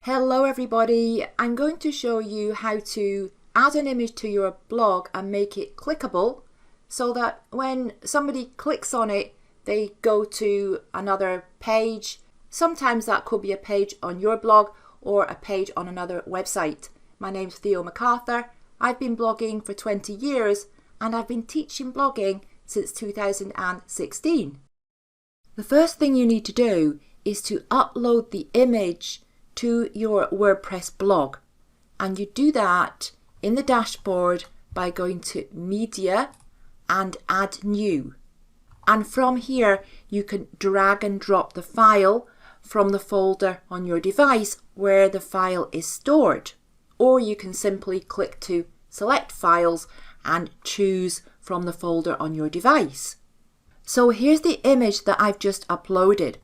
Hello everybody, I'm going to show you how to add an image to your blog and make it clickable so that when somebody clicks on it they go to another page. Sometimes that could be a page on your blog or a page on another website. My name's Theo McArthur. I've been blogging for 20 years and I've been teaching blogging since 2016. The first thing you need to do is to upload the image to your WordPress blog, and you do that in the dashboard by going to Media and Add New, and from here you can drag and drop the file from the folder on your device where the file is stored, or you can simply click to select files and choose from the folder on your device. So here's the image that I've just uploaded.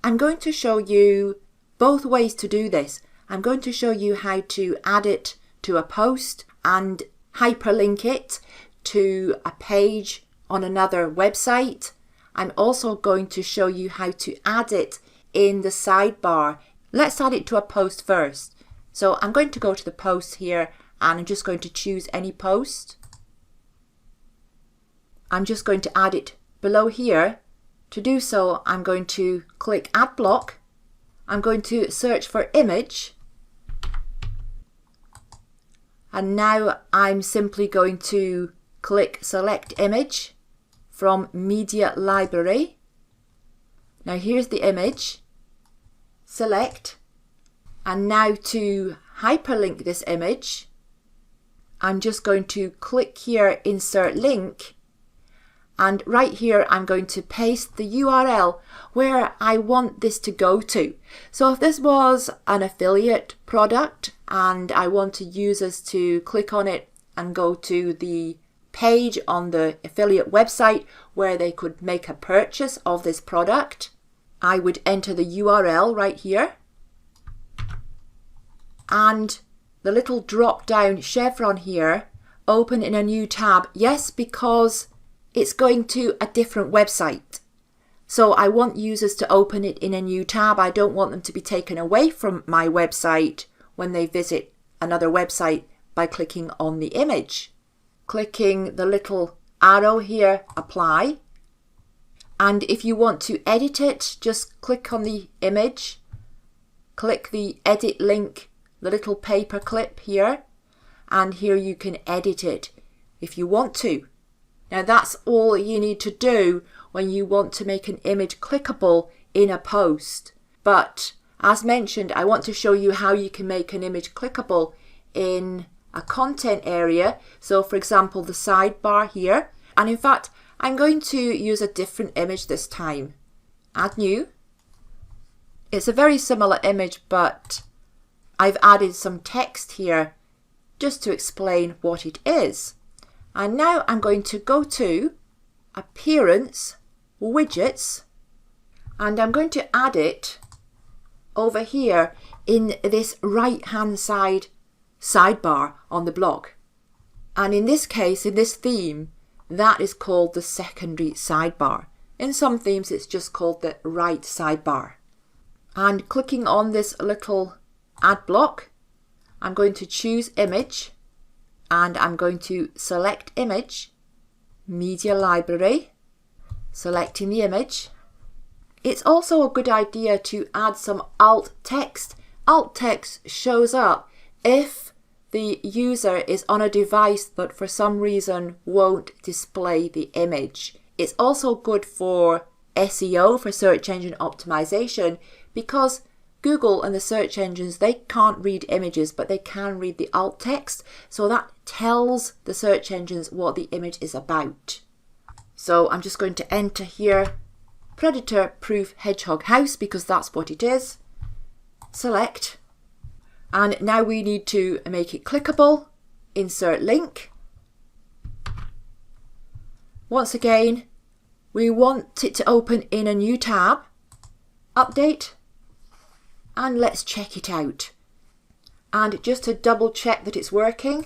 I'm going to show you both ways to do this. I'm going to show you how to add it to a post and hyperlink it to a page on another website. I'm also going to show you how to add it in the sidebar. Let's add it to a post first. So I'm going to go to the post here and I'm just going to choose any post. I'm just going to add it below here. To do so, I'm going to click Add Block. I'm going to search for image, and now I'm simply going to click Select Image from Media Library. Now here's the image, select, and now to hyperlink this image, I'm just going to click here, Insert Link, and right here I'm going to paste the URL where I want this to go to. So if this was an affiliate product and I wanted users to click on it and go to the page on the affiliate website where they could make a purchase of this product, I would enter the URL right here, and the little drop down chevron here, open in a new tab. Yes, because it's going to a different website. So I want users to open it in a new tab. I don't want them to be taken away from my website when they visit another website by clicking on the image. Clicking the little arrow here, apply. And if you want to edit it, just click on the image, click the edit link, the little paper clip here, and here you can edit it if you want to. Now that's all you need to do when you want to make an image clickable in a post. But as mentioned, I want to show you how you can make an image clickable in a content area. So for example, the sidebar here. And in fact, I'm going to use a different image this time. Add New. It's a very similar image, but I've added some text here just to explain what it is. And now I'm going to go to Appearance, Widgets, and I'm going to add it over here in this right hand side sidebar on the blog. And in this case, in this theme, that is called the secondary sidebar. In some themes it's just called the right sidebar. And clicking on this little add block, I'm going to choose Image, and I'm going to select Image, Media Library, selecting the image. It's also a good idea to add some alt text. Alt text shows up if the user is on a device that for some reason won't display the image. It's also good for SEO, for search engine optimization, because Google and the search engines, they can't read images, but they can read the alt text. So that tells the search engines what the image is about. So I'm just going to enter here, Predator Proof Hedgehog House, because that's what it is. Select. And now we need to make it clickable. Insert link. Once again, we want it to open in a new tab. Update. And let's check it out. And just to double check that it's working,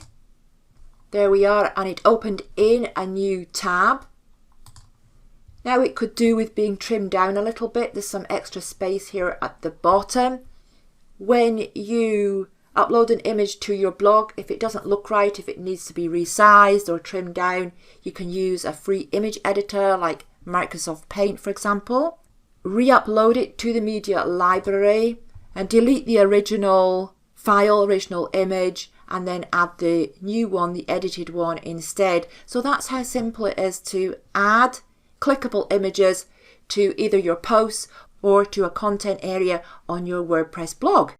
there we are, and it opened in a new tab. Now it could do with being trimmed down a little bit. There's some extra space here at the bottom. when you upload an image to your blog, if it doesn't look right, if it needs to be resized or trimmed down, you can use a free image editor like Microsoft Paint, for example. Re-upload it to the media library and delete the original file, original image, and then add the new one, the edited one instead. So that's how simple it is to add clickable images to either your posts or to a content area on your WordPress blog.